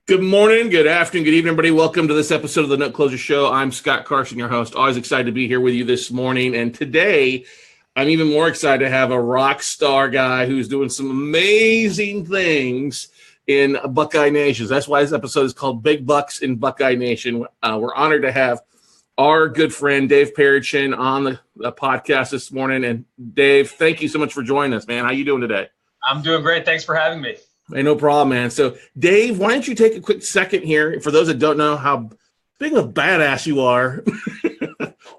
Good morning, good afternoon, good evening, everybody. Welcome to this episode of the Note Closer Show. I'm Scott Carson, your host. Always excited to be here with you this morning. And today, I'm even more excited to have a rock star guy who's doing some amazing things in Buckeye Nation. That's why this episode is called Big Bucks in Buckeye Nation. We're honored to have our good friend Dave Payerchin on the podcast this morning. And Dave, thank you so much for joining us, man. How you doing today? I'm doing great. Thanks for having me. Hey, no problem, man. So, Dave, why don't you take a quick second here, for those that don't know how big of a badass you are,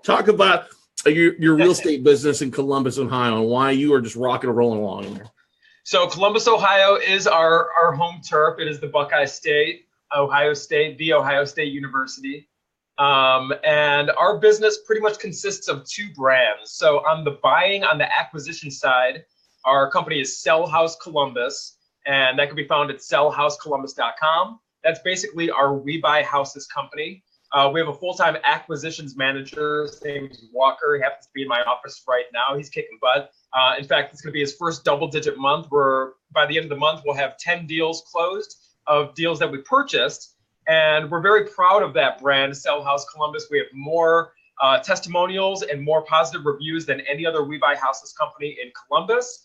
talk about your real estate business in Columbus, Ohio, and why you are just rocking and rolling along there. So Columbus, Ohio is our home turf. It is the Buckeye State, Ohio State, the Ohio State University. And our business pretty much consists of two brands. So on the acquisition side, our company is Sell House Columbus. And that can be found at sellhousecolumbus.com. That's basically our We Buy Houses company. We have a full-time acquisitions manager. His name is Walker. He happens to be in my office right now. He's kicking butt. In fact, it's going to be his first double-digit month, where by the end of the month, we'll have 10 deals closed of deals that we purchased. And we're very proud of that brand, Sell House Columbus. We have more testimonials and more positive reviews than any other We Buy Houses company in Columbus.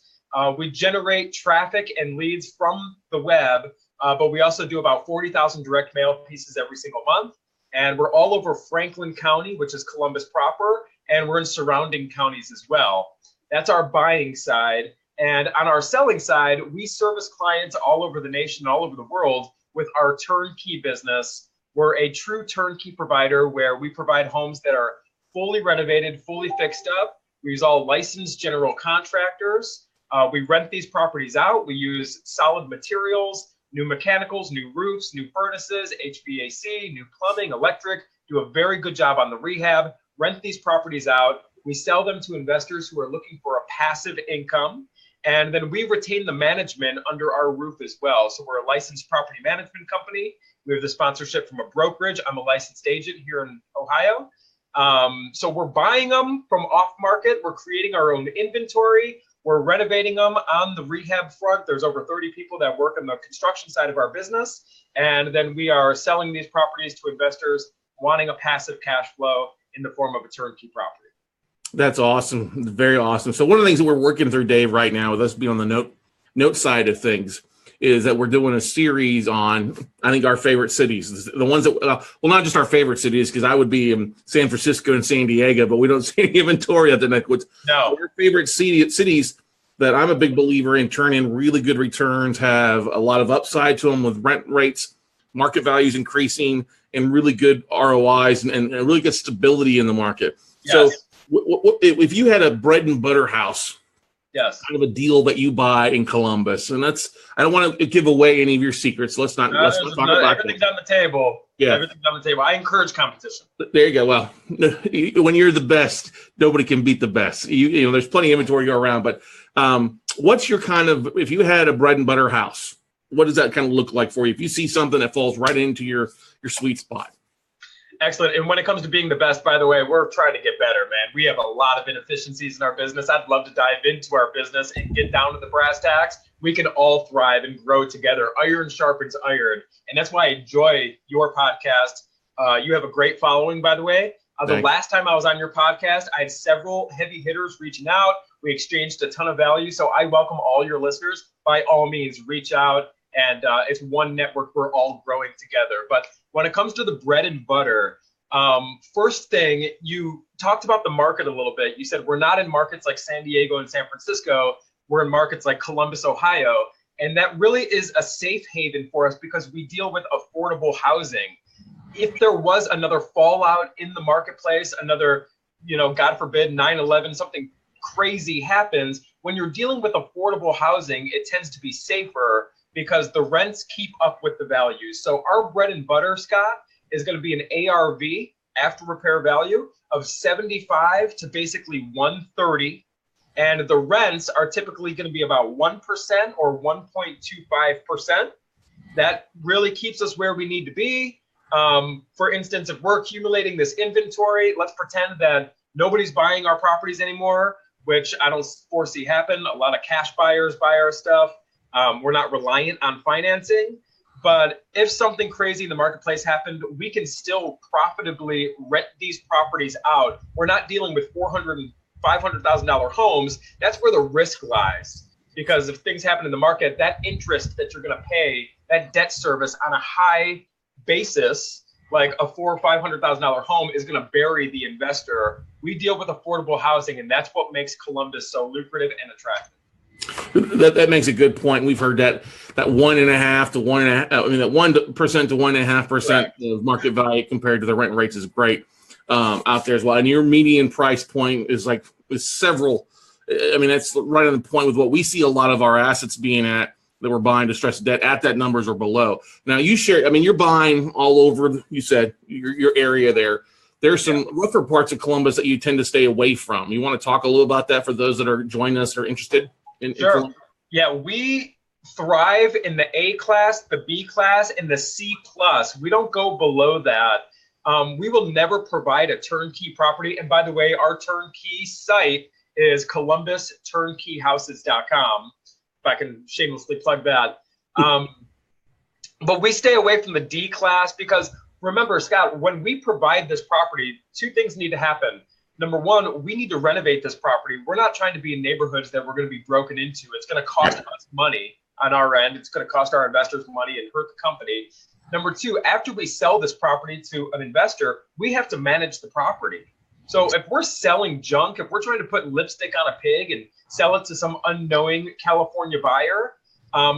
We generate traffic and leads from the web, but we also do about 40,000 direct mail pieces every single month. And we're all over Franklin County, which is Columbus proper, and we're in surrounding counties as well. That's our buying side. And on our selling side, we service clients all over the nation, all over the world with our turnkey business. We're a true turnkey provider where we provide homes that are fully renovated, fully fixed up. We use all licensed general contractors. We rent these properties out. We use solid materials, new mechanicals, new roofs, new furnaces, HVAC, new plumbing, electric, do a very good job on the rehab, rent these properties out. We sell them to investors who are looking for a passive income. And then we retain the management under our roof as well. So we're a licensed property management company. We have the sponsorship from a brokerage. I'm a licensed agent here in Ohio. So we're buying them from off market. We're creating our own inventory. We're renovating them on the rehab front. There's over 30 people that work on the construction side of our business. And then we are selling these properties to investors wanting a passive cash flow in the form of a turnkey property. That's awesome. Very awesome. So one of the things that we're working through, Dave, right now, with us being on the note side of things, is that we're doing a series on, I think, our favorite cities. The ones that, well, not just our favorite cities, because I would be in San Francisco and San Diego, but we don't see any inventory at the neck. No. Our favorite cities that I'm a big believer in turn in really good returns, have a lot of upside to them with rent rates, market values increasing, and really good ROIs and really good stability in the market. Yes. So if you had a bread and butter house, yes, kind of a deal that you buy in Columbus, and I don't want to give away any of your secrets. Let's not talk about everything's that. on the table. Yeah, everything's on the table. I encourage competition. There you go. Well, when you're the best, nobody can beat the best. You know, there's plenty of inventory to go around, but what's your kind of, if you had a bread and butter house, what does that kind of look like for you? If you see something that falls right into your sweet spot. Excellent. And when it comes to being the best, by the way, we're trying to get better, man. We have a lot of inefficiencies in our business. I'd love to dive into our business and get down to the brass tacks. We can all thrive and grow together. Iron sharpens iron. And that's why I enjoy your podcast. You have a great following, by the way. The last time I was on your podcast, I had several heavy hitters reaching out. We exchanged a ton of value. So I welcome all your listeners. By all means, reach out. And it's one network. We're all growing together. But when it comes to the bread and butter, first thing, you talked about the market a little bit. You said we're not in markets like San Diego and San Francisco. We're in markets like Columbus, Ohio. And that really is a safe haven for us because we deal with affordable housing. If there was another fallout in the marketplace, another, God forbid, 9/11, something crazy happens, when you're dealing with affordable housing, it tends to be safer because the rents keep up with the values. So our bread and butter, Scott, is going to be an ARV, after repair value, of 75 to basically 130. And the rents are typically going to be about 1% or 1.25%. That really keeps us where we need to be. For instance, if we're accumulating this inventory, let's pretend that nobody's buying our properties anymore, which I don't foresee happen. A lot of cash buyers buy our stuff. We're not reliant on financing. But if something crazy in the marketplace happened, we can still profitably rent these properties out. We're not dealing with $400,000 and $500,000 homes. That's where the risk lies. Because if things happen in the market, that interest that you're going to pay, that debt service on a high basis, like a $400,000 or $500,000 home, is going to bury the investor. We deal with affordable housing, and that's what makes Columbus so lucrative and attractive. That makes a good point. We've heard that 1.5 to 1.5. I mean, that 1% to 1.5% of market value compared to the rent rates is great out there as well. And your median price point is several. I mean, that's right on the point with what we see a lot of our assets being at that we're buying distressed debt at that numbers or below. Now you share. I mean, you're buying all over. You said your area there. There's some rougher parts of Columbus that you tend to stay away from. You want to talk a little about that for those that are joining us or interested? Sure. Yeah, we thrive in the A class, the B class, and the C plus. We don't go below that. We will never provide a turnkey property. And by the way, our turnkey site is ColumbusTurnkeyHouses.com, if I can shamelessly plug that. But we stay away from the D class because remember, Scott, when we provide this property, two things need to happen. Number one, we need to renovate this property. We're not trying to be in neighborhoods that we're going to be broken into. It's going to cost us money on our end. It's going to cost our investors money and hurt the company. Number two, after we sell this property to an investor, we have to manage the property. So if we're selling junk, if we're trying to put lipstick on a pig and sell it to some unknowing California buyer,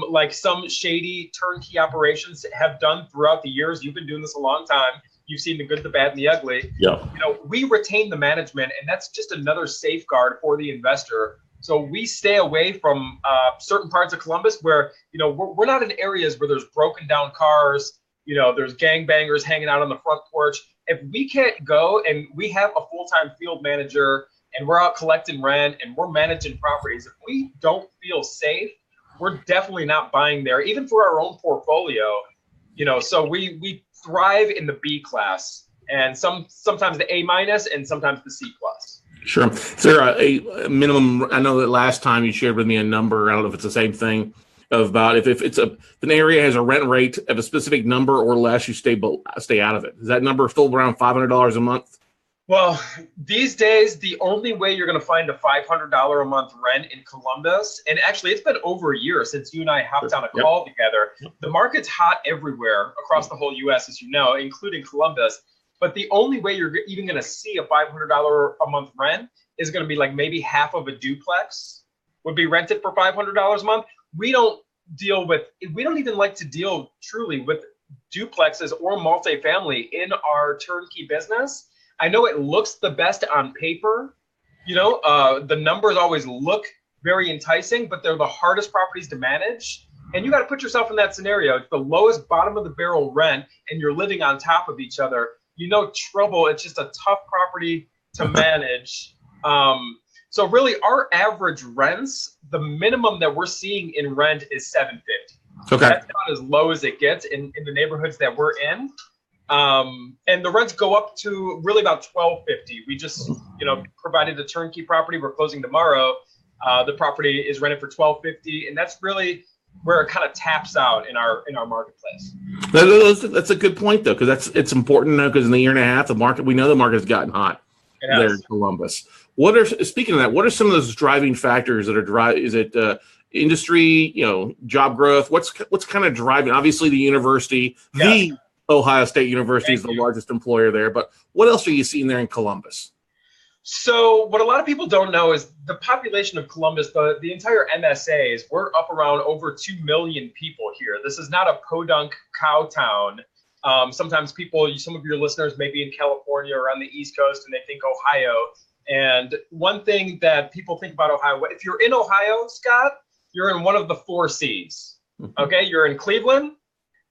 like some shady turnkey operations have done throughout the years, you've been doing this a long time. You've seen the good, the bad, and the ugly. Yeah. We retain the management, and that's just another safeguard for the investor. So we stay away from certain parts of Columbus where, we're not in areas where there's broken down cars, there's gangbangers hanging out on the front porch. If we can't go and we have a full-time field manager and we're out collecting rent and we're managing properties, if we don't feel safe, we're definitely not buying there, even for our own portfolio. So we thrive in the B class, and sometimes the A minus, and sometimes the C plus. Sure. Is there a minimum? I know that last time you shared with me a number. I don't know if it's the same thing. About if an area has a rent rate of a specific number or less, you stay out of it. Is that number still around $500 a month? Well, these days, the only way you're going to find a $500 a month rent in Columbus, and actually it's been over a year since you and I hopped on a call together. The market's hot everywhere across the whole U.S., as you know, including Columbus. But the only way you're even going to see a $500 a month rent is going to be like maybe half of a duplex would be rented for $500 a month. We don't even like to deal truly with duplexes or multifamily in our turnkey business. I know it looks the best on paper. The numbers always look very enticing, but they're the hardest properties to manage. And you got to put yourself in that scenario. It's the lowest bottom of the barrel rent, and you're living on top of each other. Trouble. It's just a tough property to manage. So really, our average rents, the minimum that we're seeing in rent is $750. Okay. That's not as low as it gets in the neighborhoods that we're in. And the rents go up to really about $1,250. We just, provided a turnkey property. We're closing tomorrow. The property is rented for $1,250, and that's really where it kind of taps out in our marketplace. That's a good point though, because it's important because in the year and a half, we know the market has gotten hot there in Columbus. Speaking of that, what are some of those driving factors that are driving? Is it industry, job growth? What's kind of driving? Obviously, the university, the Ohio State University is the largest employer there, but what else are you seeing there in Columbus? So what a lot of people don't know is the population of Columbus, the entire MSAs, we're up around over 2 million people here. This is not a podunk cow town. Sometimes some of your listeners may be in California or on the East Coast and they think Ohio. And one thing that people think about Ohio, if you're in Ohio, Scott, you're in one of the 4 C's. Okay, you're in Cleveland,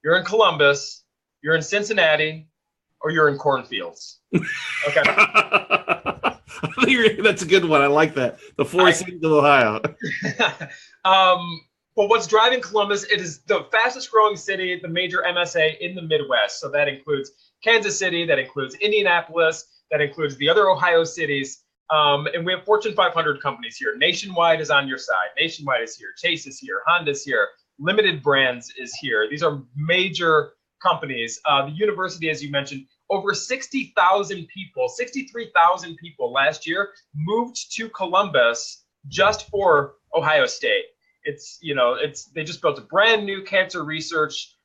you're in Columbus, you're in Cincinnati, or you're in cornfields. Okay. That's a good one. I like that. The 4 C's of Ohio. But what's driving Columbus, it is the fastest growing city, the major MSA in the Midwest. So that includes Kansas City, that includes Indianapolis, that includes the other Ohio cities. And we have Fortune 500 companies here. Nationwide is on your side. Nationwide is here. Chase is here. Honda's here. Limited Brands is here. These are major companies. The university, as you mentioned, over 60,000 people, 63,000 people last year moved to Columbus just for Ohio State. They just built a brand new cancer research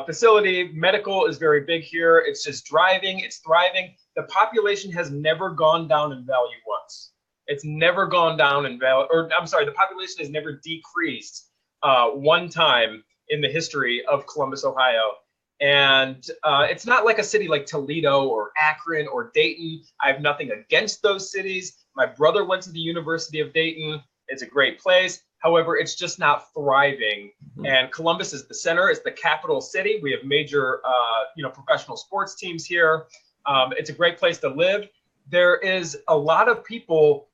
facility. Medical is very big here. It's just driving. It's thriving. The population has never gone down in value once. It's never gone down in value, the population has never decreased one time in the history of Columbus, Ohio. And it's not like a city like Toledo or Akron or Dayton. I have nothing against those cities. My brother went to the University of Dayton. It's a great place. However, it's just not thriving. And Columbus is the center. It's the capital city. We have major, professional sports teams here. It's a great place to live. There is a lot of people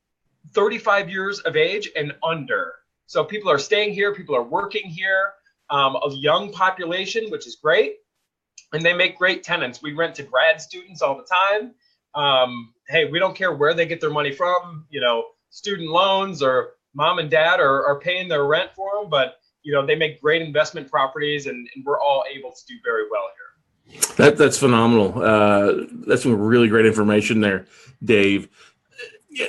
35 years of age and under. So people are staying here. People are working here. A young population, which is great. And they make great tenants. We rent to grad students all the time. Hey, we don't care where they get their money from. Student loans or mom and dad are paying their rent for them. But, they make great investment properties, and we're all able to do very well here. That's phenomenal. That's some really great information there, Dave.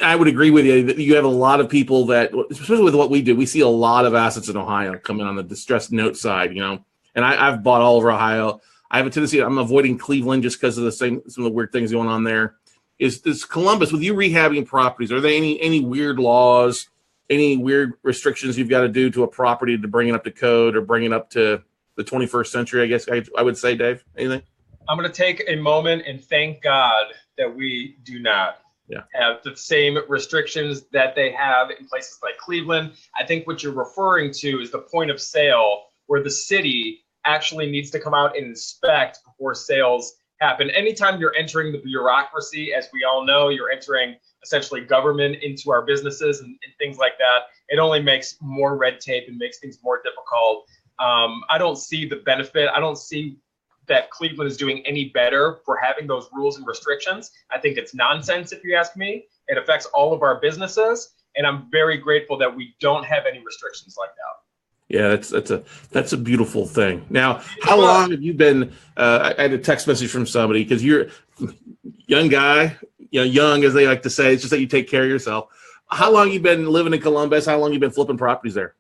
I would agree with you that you have a lot of people that, especially with what we do, we see a lot of assets in Ohio coming on the distressed note side, and I've bought all over Ohio. I have a tendency, I'm avoiding Cleveland just because of some of the weird things going on there. Is Columbus, with you rehabbing properties, are there any weird laws, any weird restrictions you've got to do to a property to bring it up to code or bring it up to the 21st century, I guess I would say, Dave? Anything? I'm going to take a moment and thank God that we do not have the same restrictions that they have in places like Cleveland. I think what you're referring to is the point of sale where the city actually needs to come out and inspect before sales happen. Anytime you're entering the bureaucracy, as we all know, you're entering essentially government into our businesses and things like that. It only makes more red tape and makes things more difficult. I don't see the benefit. I don't see that Cleveland is doing any better for having those rules and restrictions. I think it's nonsense, if you ask me. It affects all of our businesses, and I'm very grateful that we don't have any restrictions like that. Yeah, that's a beautiful thing. Now, how long have you been? I had a text message from somebody, because you're a young guy, young as they like to say. It's just that you take care of yourself. How long you been living in Columbus? How long you been flipping properties there?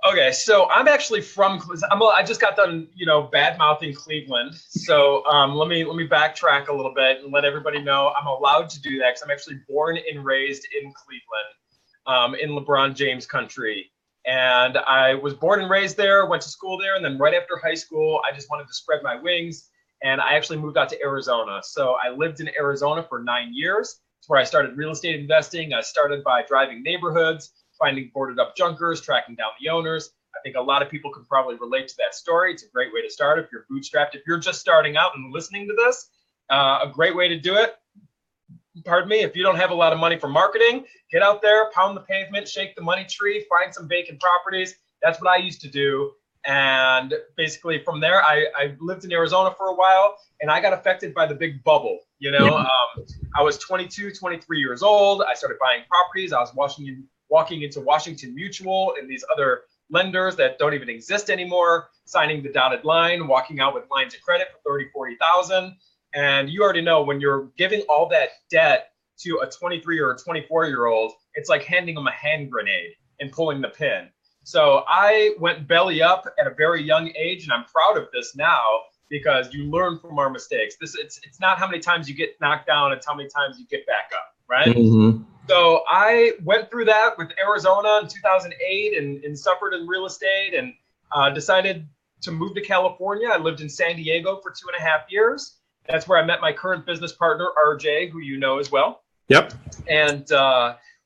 Okay, so I'm actually from. I just got done, bad mouthing Cleveland. So let me backtrack a little bit and let everybody know I'm allowed to do that because I'm actually born and raised in Cleveland, in LeBron James country. And I was born and raised there, went to school there, and then right after high school, I just wanted to spread my wings, and I actually moved out to Arizona. So I lived in Arizona for 9 years. It's where I started real estate investing. I started by driving neighborhoods, finding boarded up junkers, tracking down the owners. I think a lot of people can probably relate to that story. It's a great way to start if you're bootstrapped. If you're just starting out and listening to this, a great way to do it. Pardon me, if you don't have a lot of money for marketing, get out there, pound the pavement, shake the money tree, find some vacant properties. That's what I used to do. And basically from there, I lived in Arizona for a while, and I got affected by the big bubble. I was 22, 23 years old. I started buying properties. I was walking into Washington Mutual and these other lenders that don't even exist anymore, signing the dotted line, walking out with lines of credit for 30, 40,000. And you already know, when you're giving all that debt to a 23 or a 24-year-old, it's like handing them a hand grenade and pulling the pin. So I went belly up at a very young age, and I'm proud of this now because you learn from our mistakes. It's not how many times you get knocked down, it's how many times you get back up, right? Mm-hmm. So I went through that with Arizona in 2008 and suffered in real estate and decided to move to California. I lived in San Diego for 2.5 years. That's where I met my current business partner, RJ, who you know as well. Yep. And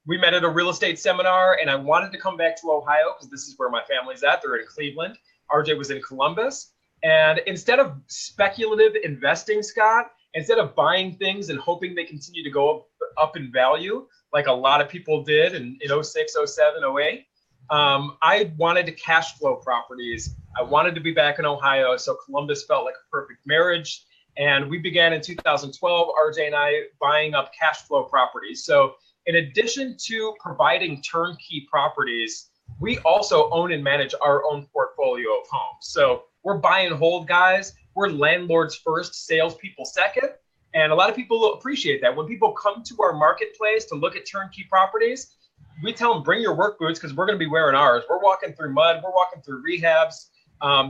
we met at a real estate seminar, and I wanted to come back to Ohio because this is where my family's at. They're in Cleveland. RJ was in Columbus. And instead of speculative investing, Scott, instead of buying things and hoping they continue to go up in value, like a lot of people did in 06, 07, 08, I wanted to cash flow properties. I wanted to be back in Ohio, so Columbus felt like a perfect marriage. And we began in 2012, RJ and I, buying up cash flow properties. So in addition to providing turnkey properties we also own and manage our own portfolio of homes. So we're buy and hold guys. We're landlords first, salespeople second. And a lot of people appreciate that. When people come to our marketplace to look at turnkey properties, we tell them, bring your work boots because we're going to be wearing ours. We're walking through mud. We're walking through rehabs.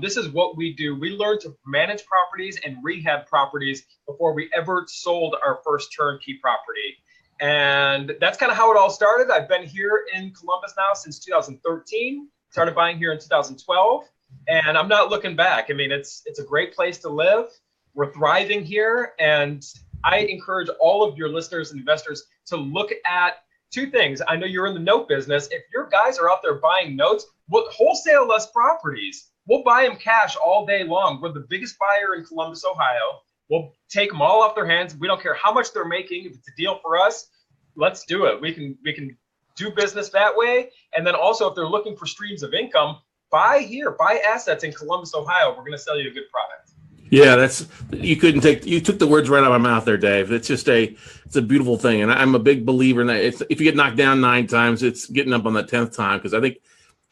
This is what we do. We learn to manage properties and rehab properties before we ever sold our first turnkey property. And that's kind of how it all started. I've been here in Columbus now since 2013, started buying here in 2012, and I'm not looking back. I mean, it's a great place to live. We're thriving here, and I encourage all of your listeners and investors to look at two things. I know you're in the note business. If your guys are out there buying notes, we'll wholesale us properties. We'll buy them cash all day long. We're the biggest buyer in Columbus, Ohio. We'll take them all off their hands. We don't care how much they're making. If it's a deal for us, let's do it. We can do business that way. And then also, if they're looking for streams of income, buy assets in Columbus, Ohio. We're going to sell you a good product. Yeah, you took the words right out of my mouth there, Dave. It's a beautiful thing. And I'm a big believer in that. If you get knocked down 9 times, it's getting up on that 10th time. Because I think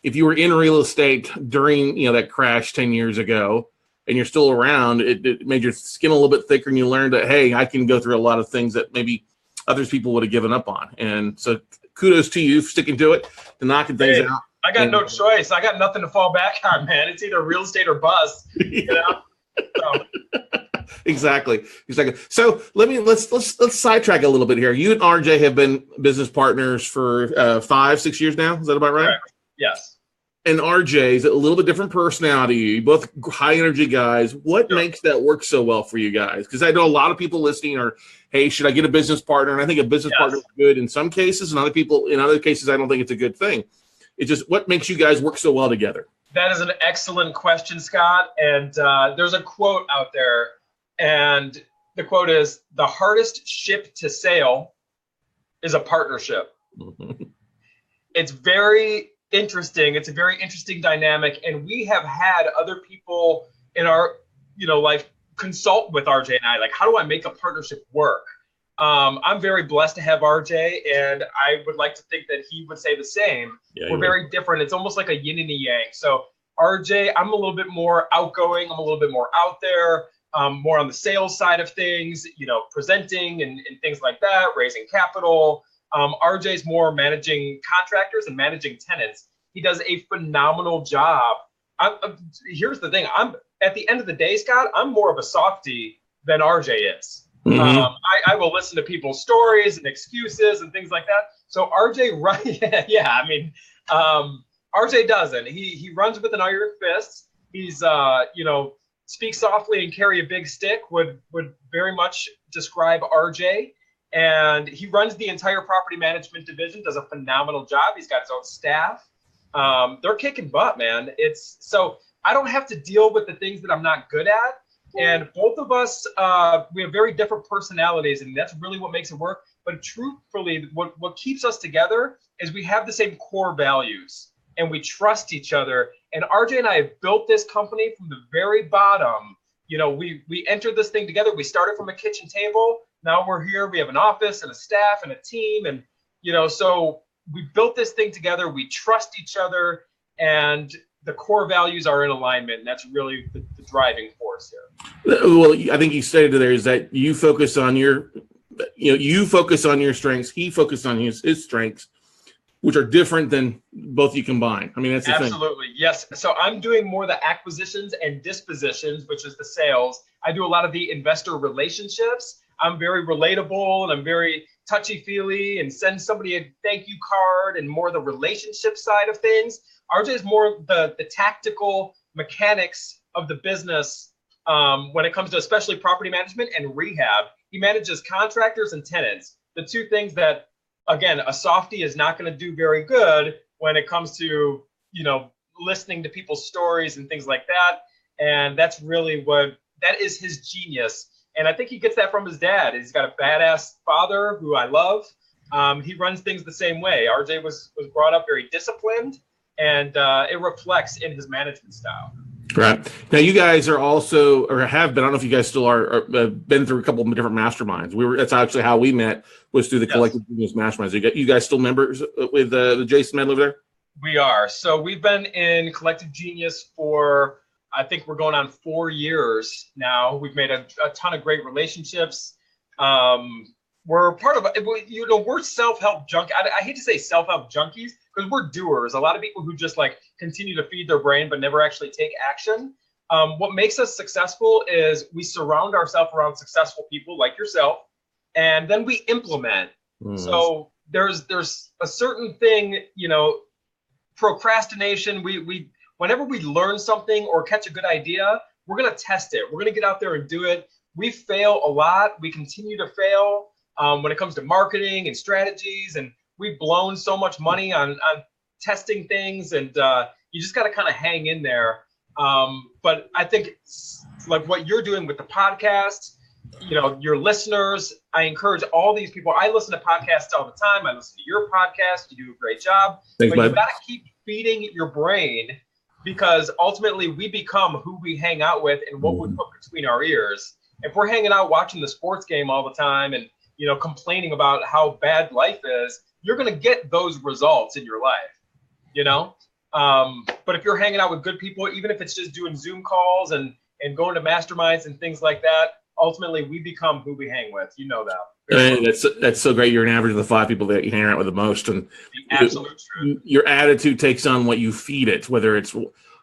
if you were in real estate during, that crash 10 years ago, and you're still around, it made your skin a little bit thicker, and you learned that, hey, I can go through a lot of things that maybe others people would have given up on. And so kudos to you for sticking to it, to knocking things out. I got no choice. I got nothing to fall back on, man. It's either real estate or bust. So. Exactly. So let's sidetrack a little bit here. You and RJ have been business partners for 5-6 years now. Is that about right? Correct. Yes. And RJ is a little bit different personality. You both high energy guys. What makes that work so well for you guys? Because I know a lot of people listening are, hey, should I get a business partner? And I think a business partner is good in some cases, and in other cases, I don't think it's a good thing. It's just what makes you guys work so well together. That is an excellent question, Scott. And there's a quote out there, and the quote is, the hardest ship to sail is a partnership. It's very interesting. It's a very interesting dynamic. And we have had other people in our, life consult with RJ and I, like, how do I make a partnership work? I'm very blessed to have RJ, and I would like to think that he would say the same. We're very different. It's almost like a yin and a yang. So RJ, I'm a little bit more outgoing. I'm a little bit more out there, more on the sales side of things, presenting and things like that, raising capital. RJ's more managing contractors and managing tenants. He does a phenomenal job. Here's the thing. At the end of the day, Scott, I'm more of a softie than RJ is. Mm-hmm. I will listen to people's stories and excuses and things like that. So RJ, right? Yeah, I mean, RJ doesn't. He runs with an iron fist. He's, speak softly and carry a big stick would very much describe RJ. And he runs the entire property management division, does a phenomenal job. He's got his own staff. They're kicking butt, man. So I don't have to deal with the things that I'm not good at. And both of us, we have very different personalities, and that's really what makes it work. But truthfully, what keeps us together is we have the same core values, and we trust each other. And RJ and I have built this company from the very bottom. We entered this thing together. We started from a kitchen table. Now we're here. We have an office and a staff and a team. And, so we built this thing together. We trust eeach other, and the core values are in alignment. And that's really the driving force here. Well, I think you stated there is that you focus on your strengths. He focused on his strengths, which are different than both you combine. I mean, that's the thing. Absolutely. Yes. So I'm doing more the acquisitions and dispositions, which is the sales. I do a lot of the investor relationships. I'm very relatable, and I'm very touchy-feely, and send somebody a thank you card, and more the relationship side of things. RJ is more the tactical mechanics of the business when it comes to especially property management and rehab. He manages contractors and tenants, the two things that, again, a softie is not going to do very good when it comes to, listening to people's stories and things like that. And that's really that is his genius. And I think he gets that from his dad. He's got a badass father who I love. He runs things the same way. RJ was brought up very disciplined, and it reflects in his management style. Right. Now, you guys are also, or have been, I don't know if you guys still are been through a couple of different masterminds. That's actually how we met, was through the Collective Business Masterminds. You guys still members with Jason Medley over there? We are. So we've been in Collective Genius for, I think we're going on 4 years now. We've made a ton of great relationships. We're part of, we're self-help junkies. I hate to say self-help junkies because we're doers. A lot of people who just like continue to feed their brain but never actually take action. What makes us successful is we surround ourselves around successful people like yourself, and then we implement. So there's a certain thing, procrastination. We whenever we learn something or catch a good idea, we're gonna test it. We're gonna get out there and do it. We fail a lot. We continue to fail when it comes to marketing and strategies, and we've blown so much money on testing things, and you just got to kind of hang in there. But I think like what you're doing with the podcast, your listeners, I encourage all these people. I listen to podcasts all the time. I listen to your podcast. You do a great job. Thanks, but you got to keep feeding your brain, because ultimately we become who we hang out with and what we put between our ears. If we're hanging out watching the sports game all the time and complaining about how bad life is, you're going to get those results in your life, but if you're hanging out with good people, even if it's just doing Zoom calls and going to masterminds and things like that, ultimately we become who we hang with. You know that. Hey, that's so great. You're an average of the 5 people that you hang out with the most, and the absolute truth. Your attitude takes on what you feed it, whether it's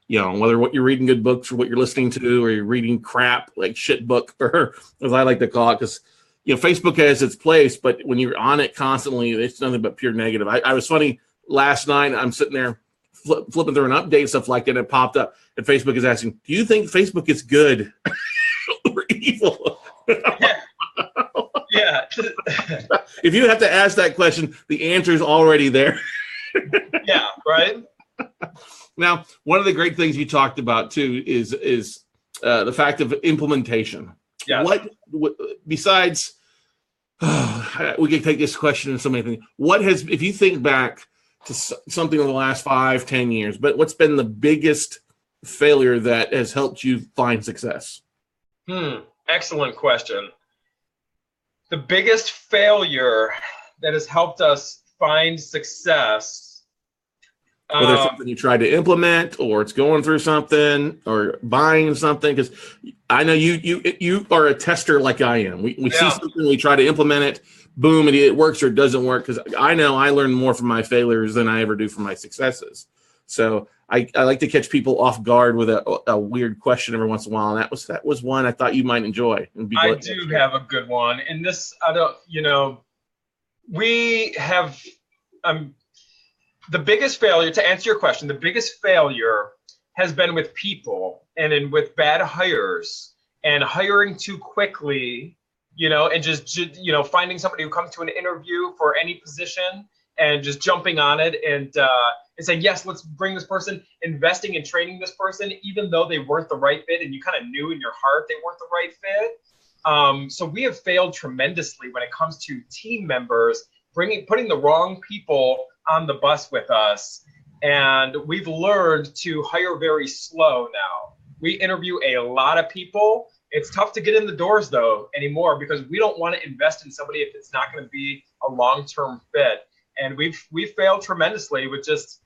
whether what you're reading good books or what you're listening to, or you're reading crap like shit book, or as I like to call it, because Facebook has its place, but when you're on it constantly, it's nothing but pure negative. I was funny last night. I'm sitting there flipping through an update and stuff like that, and it popped up, and Facebook is asking, "Do you think Facebook is good or evil?" Yeah. If you have to ask that question, the answer is already there. Yeah. Right. Now, one of the great things you talked about too is the fact of implementation. Yeah. What besides? We can take this question in so many things. What has, if you think back to something in the last 5-10 years, but what's been the biggest failure that has helped you find success? Excellent question. The biggest failure that has helped us find success. Whether it's something you tried to implement, or it's going through something, or buying something, because I know you are a tester like I am. We see something, we try to implement it, boom, and it works or it doesn't work. Because I know I learn more from my failures than I ever do from my successes. So I like to catch people off guard with a weird question every once in a while, and that was one I thought you might enjoy. I do have a good one, and this we have. The biggest failure, to answer your question, the biggest failure has been with people and with bad hires and hiring too quickly, and just finding somebody who comes to an interview for any position and just jumping on it and saying, yes, let's bring this person, investing in training this person, even though they weren't the right fit and you kind of knew in your heart they weren't the right fit. So we have failed tremendously when it comes to team members, putting the wrong people on the bus with us, and we've learned to hire very slow now. We interview a lot of people. It's tough to get in the doors though anymore, because we don't want to invest in somebody if it's not going to be a long-term fit. And we've failed tremendously with just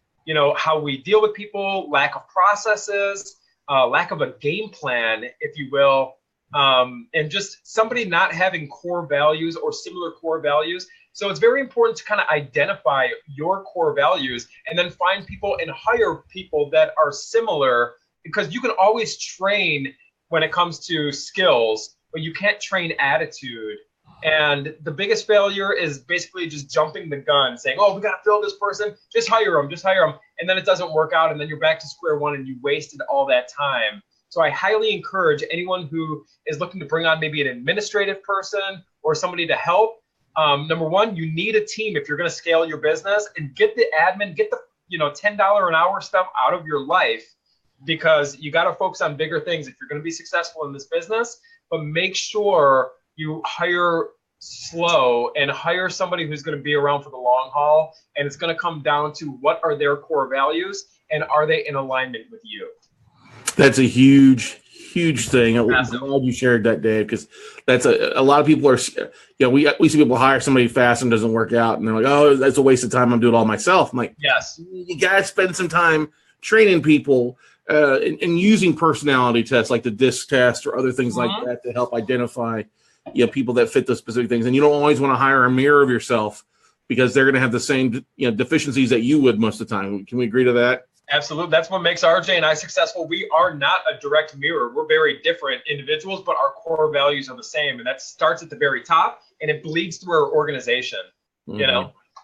how we deal with people, lack of processes, lack of a game plan, if you will, and just somebody not having core values or similar core values. So it's very important to kind of identify your core values and then find people and hire people that are similar, because you can always train when it comes to skills, but you can't train attitude. And the biggest failure is basically just jumping the gun, saying, oh, we got to fill this person, just hire them. And then it doesn't work out, and then you're back to square one and you wasted all that time. So I highly encourage anyone who is looking to bring on maybe an administrative person or somebody to help. Number one, you need a team if you're going to scale your business, and get the admin, get the $10 an hour stuff out of your life, because you got to focus on bigger things if you're going to be successful in this business. But make sure you hire slow and hire somebody who's going to be around for the long haul. And it's going to come down to what are their core values and are they in alignment with you? That's a huge, huge thing. I'm Massive. glad you shared that, Dave, because that's a lot of people are, we see people hire somebody fast and it doesn't work out. And they're like, oh, that's a waste of time. I'm doing it all myself. I'm like, Yes. you got to spend some time training people and using personality tests like the DISC test or other things like that to help identify people that fit those specific things. And you don't always want to hire a mirror of yourself because they're going to have the same deficiencies that you would most of the time. Can we agree to that? Absolutely. That's what makes RJ and I successful. We are not a direct mirror. We're very different individuals, but our core values are the same. And that starts at the very top and it bleeds through our organization,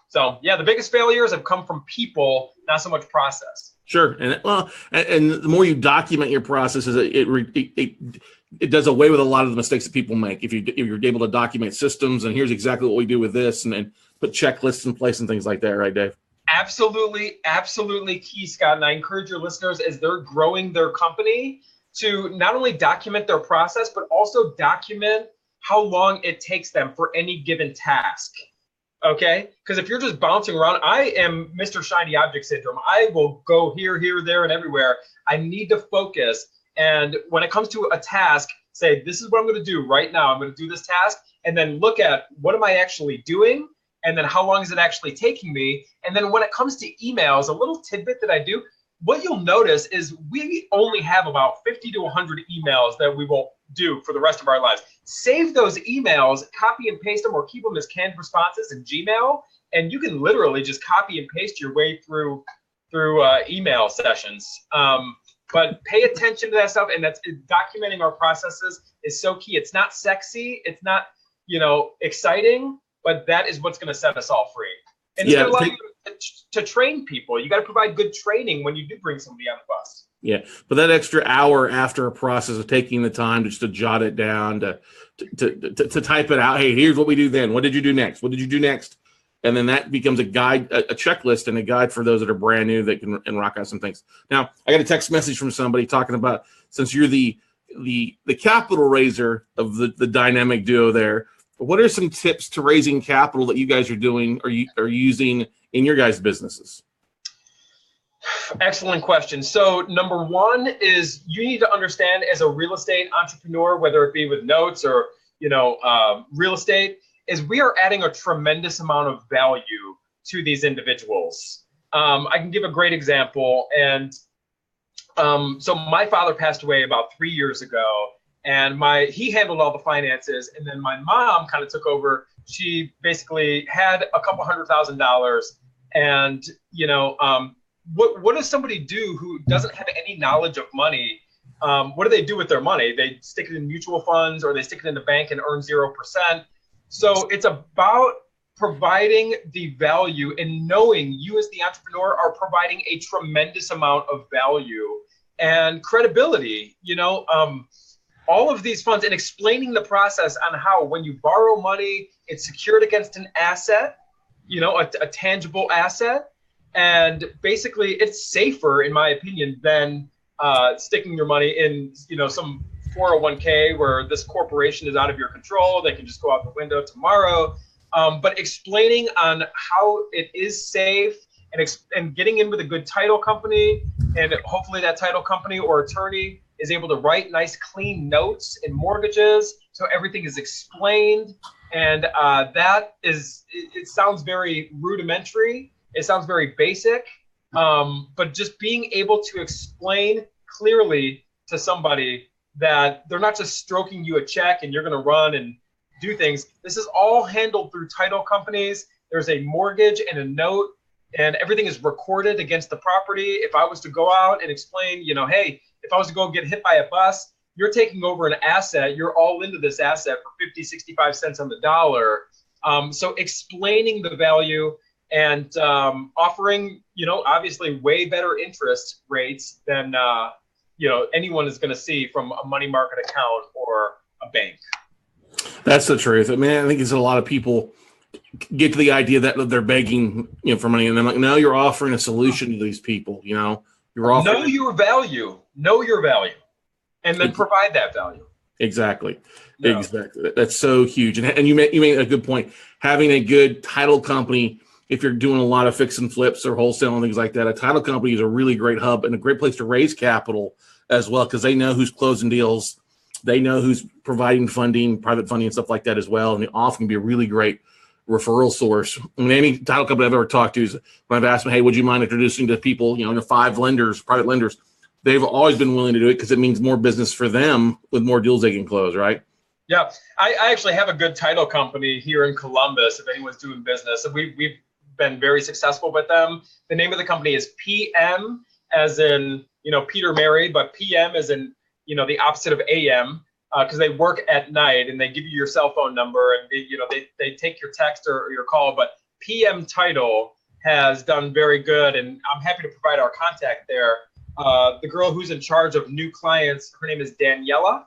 So, yeah, the biggest failures have come from people, not so much process. Sure. And the more you document your processes, it does away with a lot of the mistakes that people make. If you're able to document systems and here's exactly what we do with this and put checklists in place and things like that. Right, Dave? Absolutely, absolutely key, Scott. And I encourage your listeners as they're growing their company to not only document their process, but also document how long it takes them for any given task. Okay? Because if you're just bouncing around, I am Mr. Shiny Object Syndrome. I will go here, there, and everywhere. I need to focus. And when it comes to a task, say, this is what I'm going to do right now. I'm going to do this task. And then look at what am I actually doing? And then how long is it actually taking me? And then when it comes to emails, a little tidbit that I do, what you'll notice is we only have about 50 to 100 emails that we will do for the rest of our lives. Save those emails, copy and paste them, or keep them as canned responses in Gmail. And you can literally just copy and paste your way through email sessions. But pay attention to that stuff. And that's documenting our processes is so key. It's not sexy. It's not, exciting. But that is what's going to set us all free. And it's going to allow you to train people. You got to provide good training when you do bring somebody on the bus. Yeah, but that extra hour after a process of taking the time just to jot it down, to type it out. Hey, here's what we do then. What did you do next? What did you do next? And then that becomes a guide, a checklist, and a guide for those that are brand new that can rock out some things. Now, I got a text message from somebody talking about, since you're the capital raiser of the dynamic duo there, what are some tips to raising capital that you guys are doing or are using in your guys' businesses? Excellent question. So number one is you need to understand as a real estate entrepreneur, whether it be with notes or, real estate, is we are adding a tremendous amount of value to these individuals. I can give a great example. And so my father passed away about 3 years ago. And he handled all the finances, and then my mom kind of took over. She basically had a couple $100,000, and what does somebody do who doesn't have any knowledge of money? What do they do with their money? They stick it in mutual funds, or they stick it in the bank and earn 0%. So it's about providing the value and knowing you as the entrepreneur are providing a tremendous amount of value and credibility. All of these funds, and explaining the process on how when you borrow money, it's secured against an asset, a tangible asset. And basically it's safer, in my opinion, than sticking your money in, some 401k where this corporation is out of your control. They can just go out the window tomorrow. But explaining on how it is safe and getting in with a good title company, and hopefully that title company or attorney is able to write nice, clean notes and mortgages, so everything is explained. And it sounds very rudimentary. It sounds very basic, but just being able to explain clearly to somebody that they're not just stroking you a check and you're going to run and do things. This is all handled through title companies. There's a mortgage and a note, and everything is recorded against the property. If I was to go out and explain, hey, if I was to go get hit by a bus, you're taking over an asset. You're all into this asset for 50, 65 cents on the dollar. So explaining the value and offering, obviously way better interest rates than, anyone is going to see from a money market account or a bank. That's the truth. I mean, I think it's a lot of people get to the idea that they're begging, for money, and I'm like, no, you're offering a solution to these people. You're offering. Know your value, and then provide that value. Exactly. No. Exactly. That's so huge. And you made a good point. Having a good title company, if you're doing a lot of fix and flips or wholesale and things like that, a title company is a really great hub and a great place to raise capital as well, because they know who's closing deals. They know who's providing funding, private funding and stuff like that as well. And they often can be a really great referral source. And any title company I've ever talked to is when I've asked them, hey, would you mind introducing to people, the 5 lenders, private lenders, they've always been willing to do it because it means more business for them with more deals they can close, right? Yeah, I actually have a good title company here in Columbus if anyone's doing business. And we've been very successful with them. The name of the company is PM, as in, Peter Mary, but PM as in, the opposite of AM, because they work at night and they give you your cell phone number and they take your text or your call. But PM Title has done very good, and I'm happy to provide our contact there. The girl who's in charge of new clients, her name is Daniela,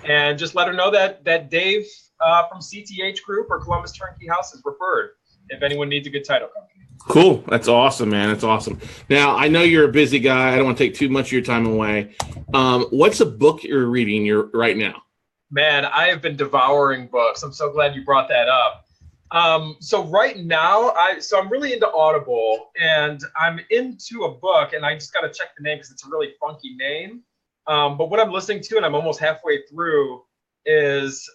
and just let her know that Dave from CTH Group or Columbus Turnkey House is referred if anyone needs a good title company. Cool. That's awesome, man. That's awesome. Now, I know you're a busy guy. I don't want to take too much of your time away. What's a book you're reading right now? Man, I have been devouring books. I'm so glad you brought that up. So right now, I'm really into Audible, and I'm into a book, and I just got to check the name because it's a really funky name. But what I'm listening to, and I'm almost halfway through, is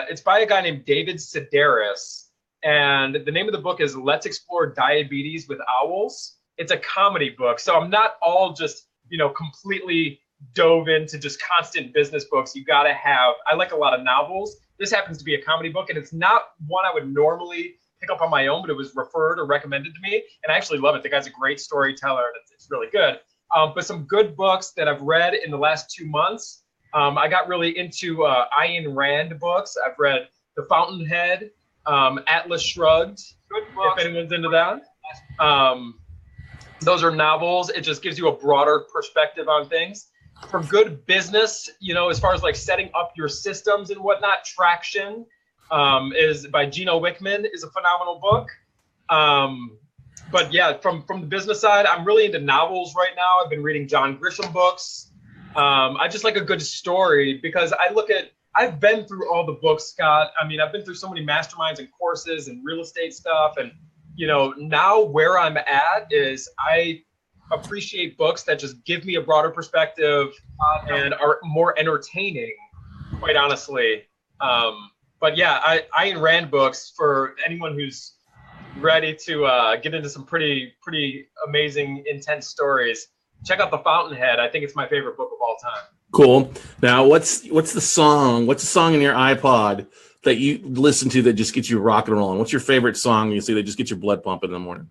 it's by a guy named David Sedaris. And the name of the book is Let's Explore Diabetes with Owls. It's a comedy book. So I'm not all just, completely dove into just constant business books. You got to have, I like a lot of novels. This happens to be a comedy book, and it's not one I would normally pick up on my own, but it was referred or recommended to me. And I actually love it. The guy's a great storyteller, and it's really good. But some good books that I've read in the last 2 months. I got really into Ayn Rand books. I've read The Fountainhead, Atlas Shrugged, if anyone's into that. Those are novels. It just gives you a broader perspective on things. For good business, as far as like setting up your systems and whatnot, Traction is by Gino Wickman, is a phenomenal book. But yeah, from the business side, I'm really into novels right now. I've been reading John Grisham books. I just like a good story because I've been through all the books, Scott. I mean, I've been through so many masterminds and courses and real estate stuff. And, now where I'm at is I appreciate books that just give me a broader perspective and are more entertaining, quite honestly. But yeah, Ayn Rand books, for anyone who's ready to get into some pretty amazing, intense stories, check out The Fountainhead. I think it's my favorite book of all time. Cool. Now, what's the song? What's the song in your iPod that you listen to that just gets you rock and rolling? What's your favorite song you see that just gets your blood pumping in the morning?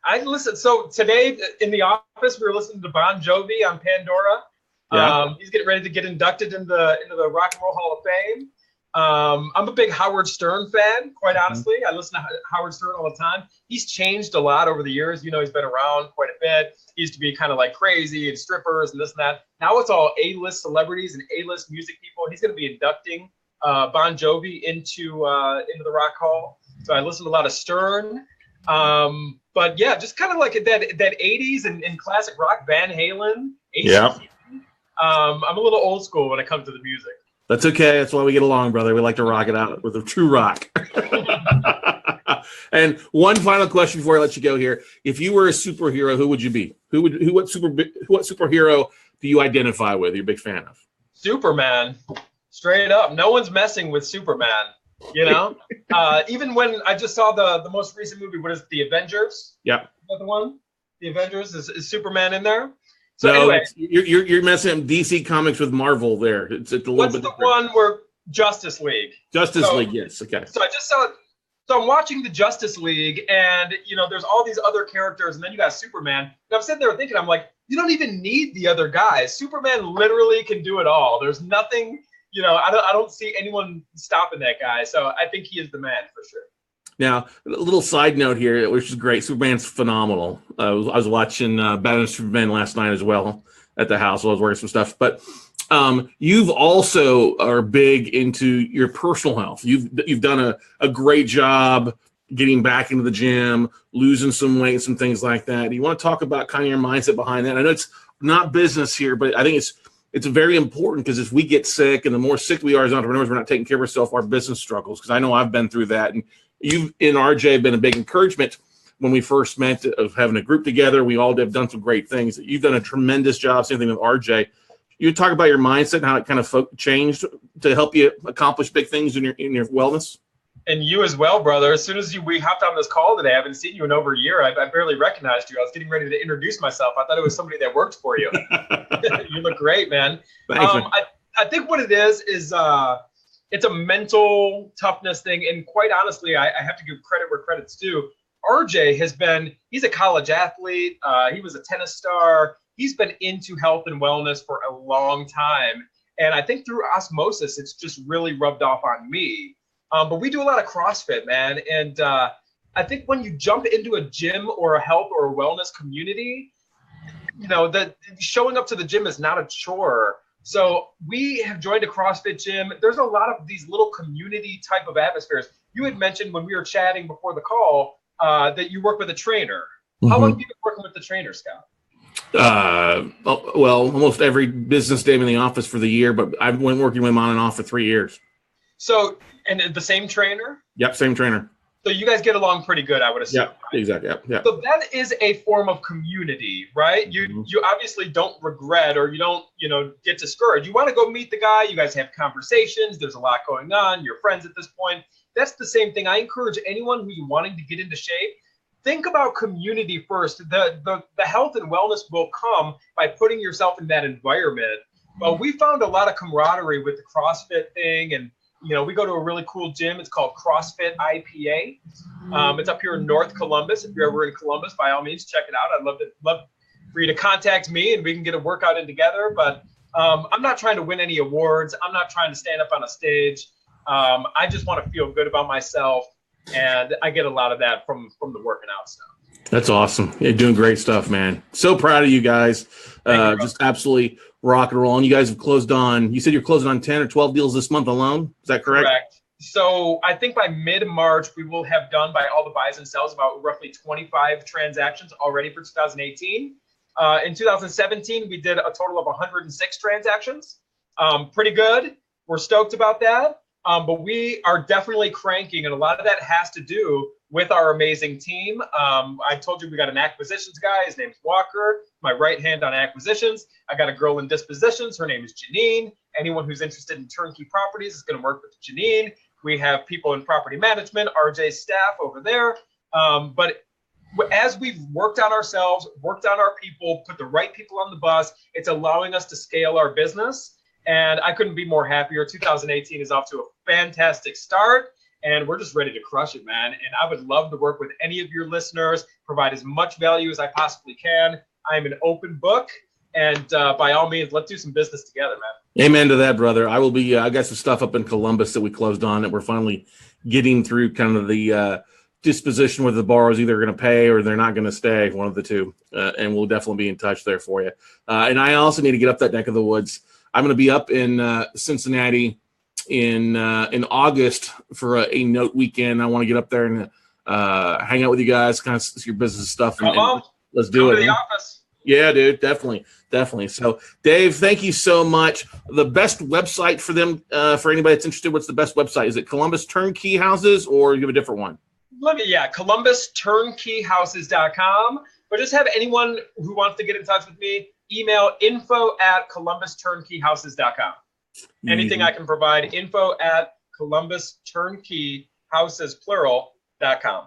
I listen. So today in the office, we were listening to Bon Jovi on Pandora. Yeah. He's getting ready to get inducted into the Rock and Roll Hall of Fame. I'm a big Howard Stern fan, quite honestly. I listen to Howard Stern all the time. He's changed a lot over the years. He's been around quite a bit. He used to be kind of like crazy and strippers and this and that. Now it's all A-list celebrities and A-list music people. He's going to be inducting Bon Jovi into the Rock Hall. So I listen to a lot of Stern. But yeah, just kind of like that 80s and classic rock, Van Halen. Yeah. I'm a little old school when it comes to the music. That's okay. That's why we get along, brother. We like to rock it out with a true rock. And one final question before I let you go here. If you were a superhero, who would you be? What superhero do you identify with? You're a big fan of? Superman. Straight up. No one's messing with Superman. Even when I just saw the most recent movie, what is it, The Avengers? Yeah. Is that the one? The Avengers? Is Superman in there? So no, anyway, you're messing up DC Comics with Marvel there. It's a little what's bit the different. one where Justice League? League, yes. Okay. So I just saw it. So I'm watching the Justice League, and there's all these other characters, and then you got Superman. And I'm sitting there thinking, I'm like, you don't even need the other guys. Superman literally can do it all. There's nothing, I don't see anyone stopping that guy. So I think he is the man for sure. Now, a little side note here, which is great. Superman's phenomenal. I was watching Batman v Superman last night as well at the house while I was working some stuff. But you've also are big into your personal health. You've done a great job getting back into the gym, losing some weight, some things like that. Do you want to talk about kind of your mindset behind that? I know it's not business here, but I think it's very important because if we get sick, and the more sick we are as entrepreneurs, we're not taking care of ourselves, our business struggles. Because I know I've been through that, and you've in RJ been a big encouragement. when we first met, of having a group together. We all have done some great things. You've done a tremendous job. Same thing with RJ. You talk about your mindset and how it kind of changed to help you accomplish big things in your wellness. And you as well, brother. As soon as we hopped on this call today, I haven't seen you in over a year. I barely recognized you. I was getting ready to introduce myself. I thought it was somebody that worked for you. You look great, man. Thanks, man. I think what it is it's a mental toughness thing. And quite honestly, I have to give credit where credit's due. RJ he's a college athlete. He was a tennis star. He's been into health and wellness for a long time. And I think through osmosis, it's just really rubbed off on me. But we do a lot of CrossFit, man. And I think when you jump into a gym or a health or a wellness community, that showing up to the gym is not a chore. So we have joined a CrossFit gym. There's a lot of these little community type of atmospheres. You had mentioned when we were chatting before the call that you work with a trainer. Mm-hmm. How long have you been working with the trainer, Scott? Well, almost every business day in the office for the year, but I've been working with him on and off for 3 years. So, and the same trainer? Yep, same trainer. So you guys get along pretty good, I would assume. Yeah, right? Exactly. Yeah. So that is a form of community, right? You obviously don't regret or you don't, get discouraged. You want to go meet the guy. You guys have conversations. There's a lot going on. You're friends at this point. That's the same thing. I encourage anyone who's wanting to get into shape, think about community first. The health and wellness will come by putting yourself in that environment. Well, we found a lot of camaraderie with the CrossFit thing, and we go to a really cool gym. It's called CrossFit IPA. It's up here in North Columbus. If you're ever in Columbus, by all means, check it out. I'd love for you to contact me and we can get a workout in together. But I'm not trying to win any awards. I'm not trying to stand up on a stage. I just want to feel good about myself. And I get a lot of that from the working out stuff. That's awesome. You're doing great stuff, man. So proud of you guys. Just absolutely rock and roll. And you guys have you said you're closing on 10 or 12 deals this month alone. Is that correct? Correct. So I think by mid-March, we will have done by all the buys and sells about roughly 25 transactions already for 2018. In 2017, we did a total of 106 transactions. Pretty good. We're stoked about that. But we are definitely cranking, and a lot of that has to do with our amazing team. I told you we got an acquisitions guy. His name's Walker, my right hand on acquisitions. I got a girl in dispositions. Her name is Janine. Anyone who's interested in turnkey properties is going to work with Janine. We have people in property management, RJ's staff over there. But as we've worked on ourselves, worked on our people, put the right people on the bus, it's allowing us to scale our business. And I couldn't be more happier. 2018 is off to a fantastic start, and we're just ready to crush it, man. And I would love to work with any of your listeners, provide as much value as I possibly can. I'm an open book, and by all means, let's do some business together, man. Amen to that, brother. I will be. I got some stuff up in Columbus that we closed on that we're finally getting through kind of the disposition where the borrower's either going to pay or they're not going to stay, one of the two. And we'll definitely be in touch there for you. And I also need to get up that neck of the woods. I'm going to be up in Cincinnati in August for a note weekend. I want to get up there and hang out with you guys, kind of see your business stuff. And let's do it. Come to the office. Yeah, dude, definitely. So, Dave, thank you so much. The best website for them, for anybody that's interested, what's the best website? Is it Columbus Turnkey Houses, or you have a different one? ColumbusTurnkeyHouses.com. But just have anyone who wants to get in touch with me, email info@ColumbusTurnkeyHouses.com. Anything I can provide, info@ColumbusTurnkeyHouses.com.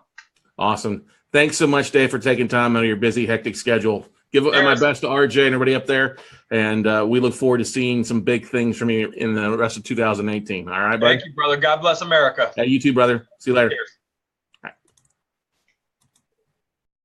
Awesome. Thanks so much, Dave, for taking time out of your busy, hectic schedule. Give my best to RJ and everybody up there. And we look forward to seeing some big things from you in the rest of 2018. All right, bud? Thank you, brother. God bless America. Hey, you too, brother. See you later. Cheers.